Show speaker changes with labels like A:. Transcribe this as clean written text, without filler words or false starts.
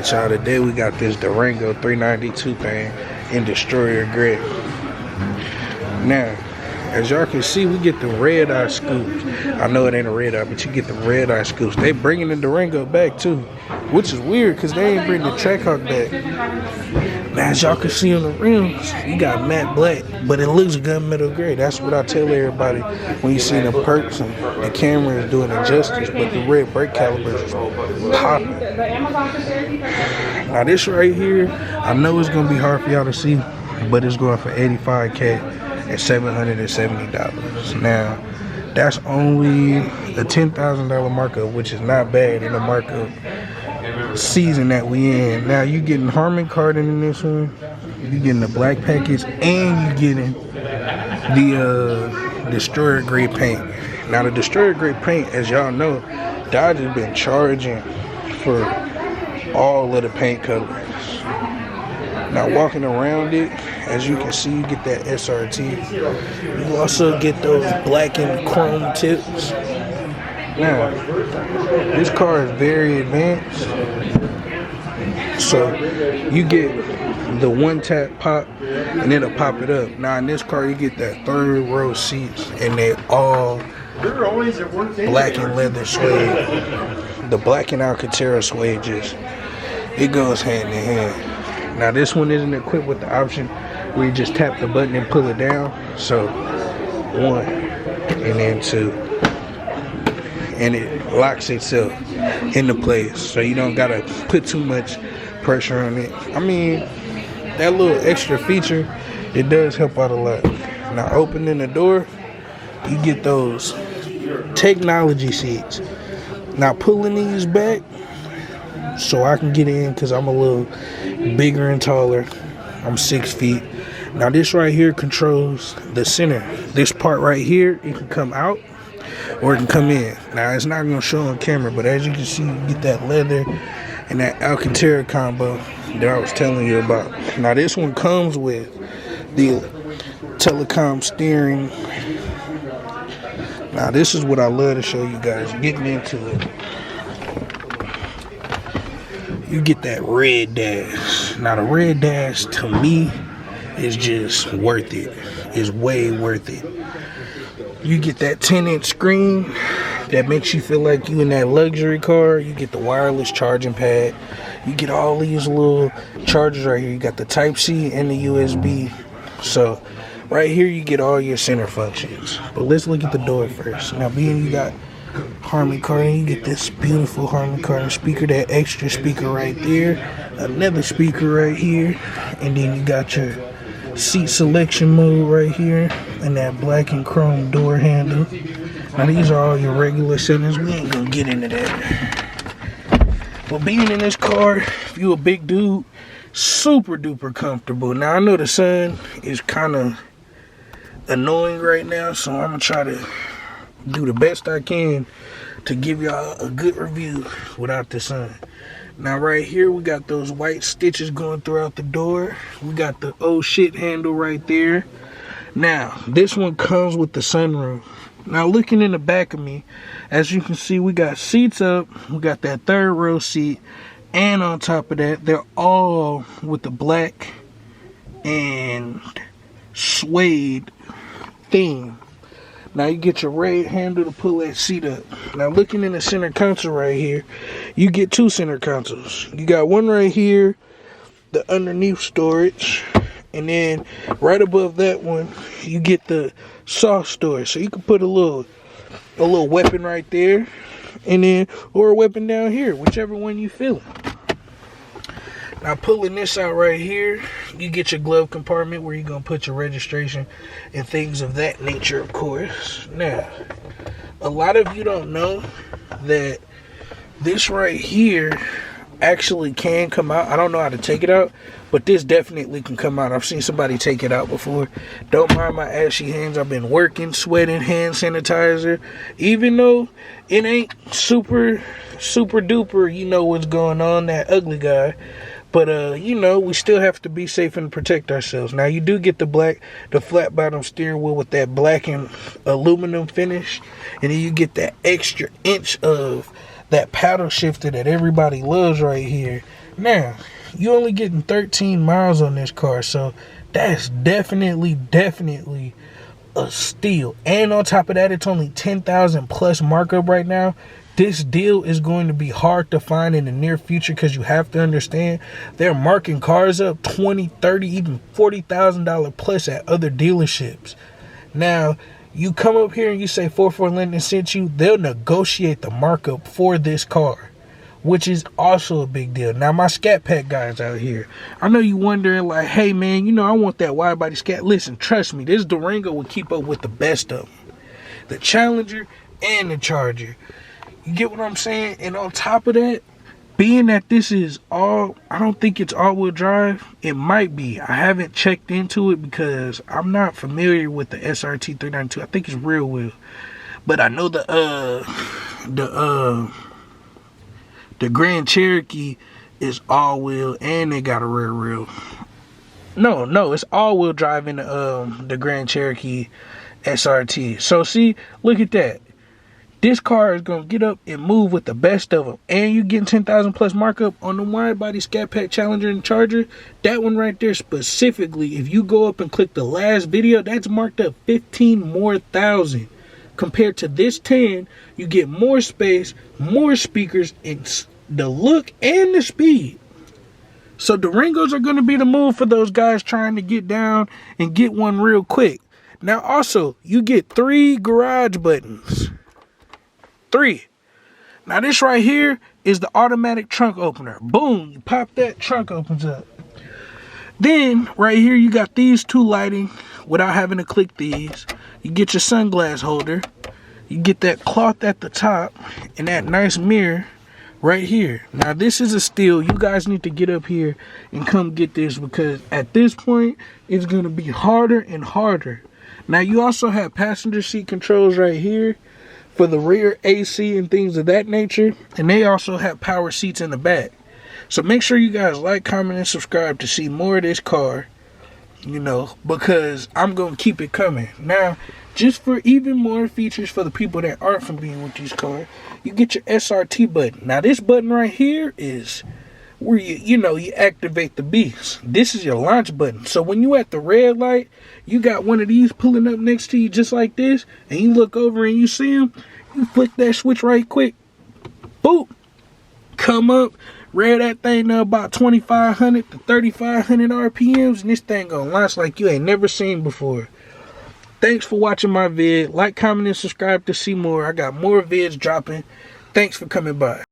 A: Alright y'all, today we got this Durango 392 thing in Destroyer Gray. Now, as y'all can see, we get the red eye scoops. I know it ain't a red eye, but you get the red eye scoops. They bringing the Durango back too, which is weird because they ain't bringing the Trackhawk back. Now, as y'all can see on the rims, you got matte black, but it looks gunmetal gray. That's what I tell everybody when you see the perks and the camera is doing it justice, but the red brake calipers is popping. Now, this right here, I know it's going to be hard for y'all to see, but it's going for $85K at $770. Now, that's only a $10,000 markup, which is not bad in the markup season that we in. Now you getting Harman Kardon in this one, you getting the black package, and you getting the Destroyer Gray paint. Now the Destroyer Gray paint, as y'all know, Dodge has been charging for all of the paint colors. Now walking around it, as you can see, you get that SRT. You also get those black and chrome tips. Now, this car is very advanced, so you get the one tap pop and it'll pop it up. Now in this car you get that third row seats and they all black and leather suede. The black and Alcantara suede it goes hand in hand. Now this one isn't equipped with the option where you just tap the button and pull it down. So 1 and then 2. And it locks itself into place, so you don't gotta put too much pressure on it. I mean, that little extra feature, it does help out a lot. Now opening the door, you get those technology seats. Now pulling these back so I can get in, because I'm a little bigger and taller. I'm 6 feet. Now this right here controls the center. This part right here, it can come out or it can come in. Now it's not going to show on camera, but as you can see, you get that leather and that Alcantara combo that I was telling you about. Now this one comes with the telecom steering. Now this is what I love to show you guys, getting into it. You get that red dash. Now the red dash to me is just worth it. It's way worth it. You get that 10-inch screen that makes you feel like you in that luxury car. You get the wireless charging pad. You get all these little chargers right here. You got the Type-C and the USB. So right here you get all your center functions. But let's look at the door first. Now being you got Harman Kardon, you get this beautiful Harman Kardon speaker, that extra speaker right there, another speaker right here, and then you got your seat selection mode right here, and that black and chrome door handle. Now these are all your regular settings. We ain't gonna get into that. But being in this car, if you a big dude, super duper comfortable. Now I know the sun is kind of annoying right now, so I'm gonna try to do the best I can to give y'all a good review without the sun. Now right here we got those white stitches going throughout the door. We got the oh shit handle right there. Now this one comes with the sunroof. Now looking in the back of me, as you can see, we got seats up. We got that third row seat, and on top of that, they're all with the black and suede theme. Now you get your red handle to pull that seat up. Now looking in the center console right here, you get 2 center consoles. You got one right here, the underneath storage, and then right above that one, you get the soft storage. So you can put a little weapon right there, and then or a weapon down here, whichever one you feeling. Now pulling this out right here, you get your glove compartment where you're going to put your registration and things of that nature, of course. Now, a lot of you don't know that this right here actually can come out. I don't know how to take it out, but this definitely can come out. I've seen somebody take it out before. Don't mind my ashy hands. I've been working, sweating, hand sanitizer. Even though it ain't super duper, you know what's going on, that ugly guy. But, you know, we still have to be safe and protect ourselves. Now, you do get the flat bottom steering wheel with that black and aluminum finish. And then you get that extra inch of that paddle shifter that everybody loves right here. Now, you only getting 13 miles on this car, so that's definitely a steal. And on top of that, it's only 10,000 plus markup right now. This deal is going to be hard to find in the near future, because you have to understand they're marking cars up 20, 30, even $40,000 plus at other dealerships. Now, you come up here and you say 44 Linden sent you, they'll negotiate the markup for this car, which is also a big deal. Now, my Scat Pack guys out here, I know you wondering like, hey man, you know, I want that wide body Scat. Listen, trust me, this Durango will keep up with the best of them. The Challenger and the Charger. You get what I'm saying? And on top of that, being that this is all, I don't think it's all-wheel drive. It might be. I haven't checked into it because I'm not familiar with the SRT 392. I think it's rear wheel. But I know the Grand Cherokee is all-wheel and they got a rear wheel. No, it's all-wheel drive in the Grand Cherokee SRT. So see, look at that. This car is going to get up and move with the best of them. And you getting 10,000 plus markup on the wide body Scat Pack Challenger and Charger. That one right there specifically, if you go up and click the last video, that's marked up 15 more thousand. Compared to this 10, you get more space, more speakers, and the look and the speed. So Durangos are going to be the move for those guys trying to get down and get one real quick. Now also, you get 3 garage buttons. 3. Now this right here is the automatic trunk opener. Boom, you pop that, trunk opens up. Then right here you got these 2 lighting without having to click these. You get your sunglass holder. You get that cloth at the top and that nice mirror right here. Now this is a steal. You guys need to get up here and come get this, because at this point it's going to be harder and harder. Now you also have passenger seat controls right here for the rear AC and things of that nature. And they also have power seats in the back. So make sure you guys like, comment, and subscribe to see more of this car. You know, because I'm going to keep it coming. Now, just for even more features for the people that aren't familiar with these cars, you get your SRT button. Now this button right here is where you activate the beast. This is your launch button. So when you at the red light, you got one of these pulling up next to you just like this, and you look over and you see them, you flick that switch right quick, boop, come up, rev that thing to about 2,500 to 3,500 RPMs, and this thing gonna launch like you ain't never seen before. Thanks for watching my vid. Like, comment, and subscribe to see more. I got more vids dropping. Thanks for coming by.